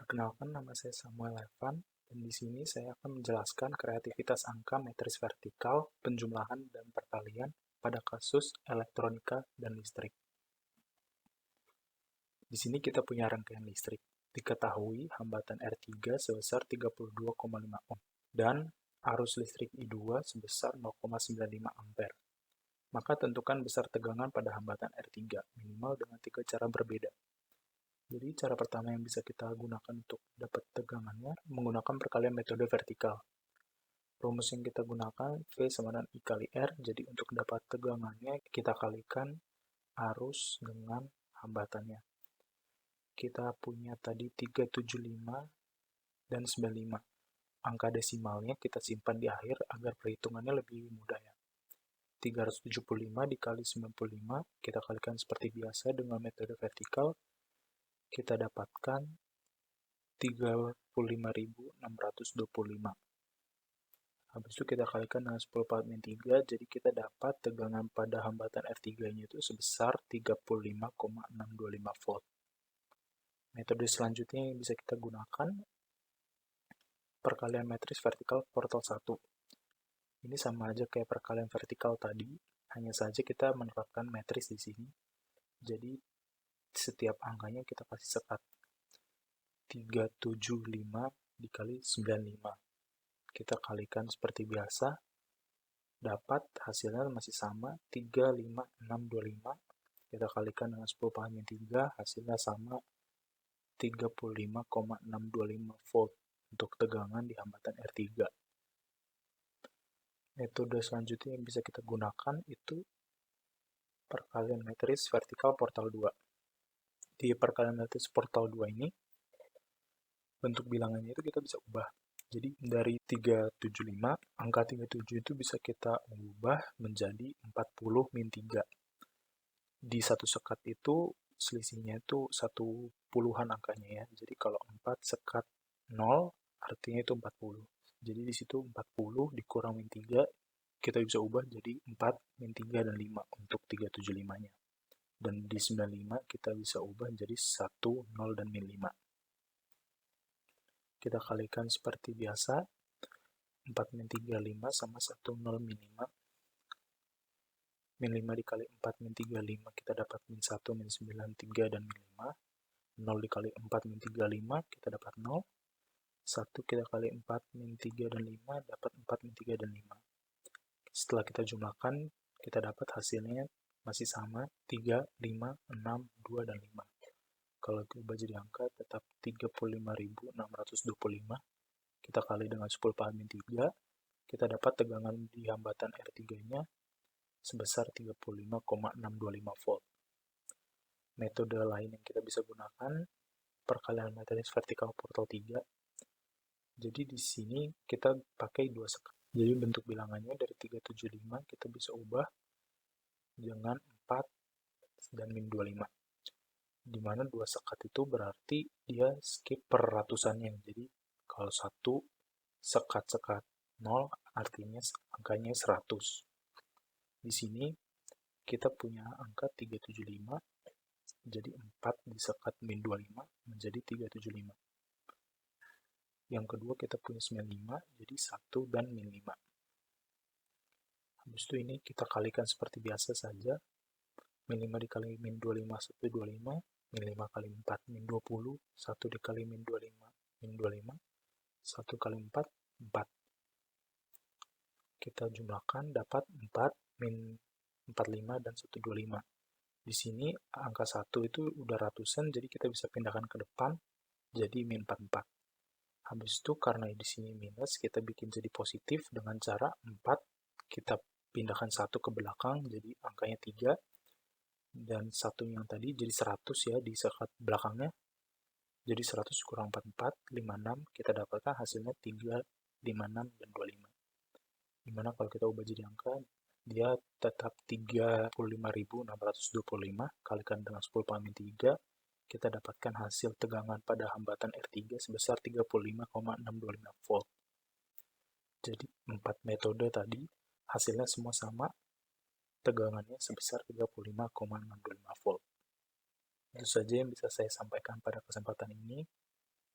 Perkenalkan, nama saya Samuel Evan, dan di sini saya akan menjelaskan kreativitas angka matris vertikal, penjumlahan, dan perkalian pada kasus elektronika dan listrik. Di sini kita punya rangkaian listrik. Diketahui hambatan R3 sebesar 32,5 ohm dan arus listrik I2 sebesar 0,95 ampere. Maka tentukan besar tegangan pada hambatan R3 minimal dengan 3 cara berbeda. Jadi cara pertama yang bisa kita gunakan untuk dapat tegangannya menggunakan perkalian metode vertikal. Rumus yang kita gunakan V sama dengan I kali R, jadi untuk dapat tegangannya kita kalikan arus dengan hambatannya. Kita punya tadi 375 dan 95. Angka desimalnya kita simpan di akhir agar perhitungannya lebih mudah ya. 375 dikali 95 kita kalikan seperti biasa dengan metode vertikal. Kita dapatkan 35.625. Habis itu kita kalikan dengan 10 pangkat min 3, jadi kita dapat tegangan pada hambatan R3-nya itu sebesar 35,625 volt. Metode selanjutnya yang bisa kita gunakan, perkalian matris vertikal kuartal 1. Ini sama aja kayak perkalian vertikal tadi, hanya saja kita menerapkan matris di sini. Jadi setiap angkanya kita kasih sekat 375 dikali 95. Kita kalikan seperti biasa, dapat hasilnya masih sama 35625. Kita kalikan dengan 10 pangkat min 3, hasilnya sama 35,625 volt untuk tegangan di hambatan R3. Metode selanjutnya yang bisa kita gunakan itu perkalian matris vertikal portal 2. Di perkalian matris portal 2 ini, bentuk bilangannya itu kita bisa ubah. Jadi dari 375, angka 37 itu bisa kita ubah menjadi 40 min 3. Di satu sekat itu selisihnya itu 1 puluhan angkanya ya. Jadi kalau 4 sekat 0 artinya itu 40. Jadi di situ 40 dikurang min 3 kita bisa ubah jadi 4 min 3 dan 5 untuk 375-nya. Dan di 95 kita bisa ubah jadi 1, 0, dan min 5. Kita kalikan seperti biasa, 4 min 3, 5 sama 1, 0, min 5. Min 5 dikali 4 min 3, 5, kita dapat min 1, min 9, 3, dan min 5. 0 dikali 4 min 3, 5, kita dapat 0. 1 kita kali 4 min 3 dan 5, dapat 4 min 3 dan 5. Setelah kita jumlahkan, kita dapat hasilnya masih sama 3, 5, 6, 2, dan 5. Kalau diubah jadi angka tetap 35.625. Kita kali dengan 10 pangkat min 3, kita dapat tegangan di hambatan R3-nya sebesar 35,625 volt. Metode lain yang kita bisa gunakan, perkalian matris vertikal portal 3. Jadi di sini kita pakai 2 sekat. Jadi bentuk bilangannya dari 375 kita bisa ubah dengan 4 dan min 25. Di mana 2 sekat itu berarti dia skip per ratusannya. Jadi kalau 1 sekat 0 artinya angkanya 100. Di sini kita punya angka 375, jadi 4 disekat min 25 menjadi 375. Yang kedua kita punya 95, jadi 1 dan min 5. Habis itu ini kita kalikan seperti biasa saja. Min 5 dikali min 25, 1, 25. Min 5 kali 4, min 20. 1 dikali min 25, min 25. 1 kali 4, 4. Kita jumlahkan dapat 4, min 45, dan 125. Di sini angka 1 itu udah ratusan, jadi kita bisa pindahkan ke depan, jadi min 44. Habis itu karena di sini minus, kita bikin jadi positif dengan cara 4, kita pindahkan 1 ke belakang, jadi angkanya 3, dan 1 yang tadi jadi 100 ya di sekat belakangnya. Jadi 100 kurang 44, 56, kita dapatkan hasilnya 3, 56, dan 25. Dimana kalau kita ubah jadi angka, dia tetap 35.625, kalikan dengan 10 pangkat min 3, kita dapatkan hasil tegangan pada hambatan R3 sebesar 35,625 volt. Jadi 4 metode tadi, hasilnya semua sama, tegangannya sebesar 35,625 volt. Itu saja yang bisa saya sampaikan pada kesempatan ini.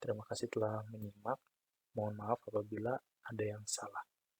Terima kasih telah menyimak. Mohon maaf apabila ada yang salah.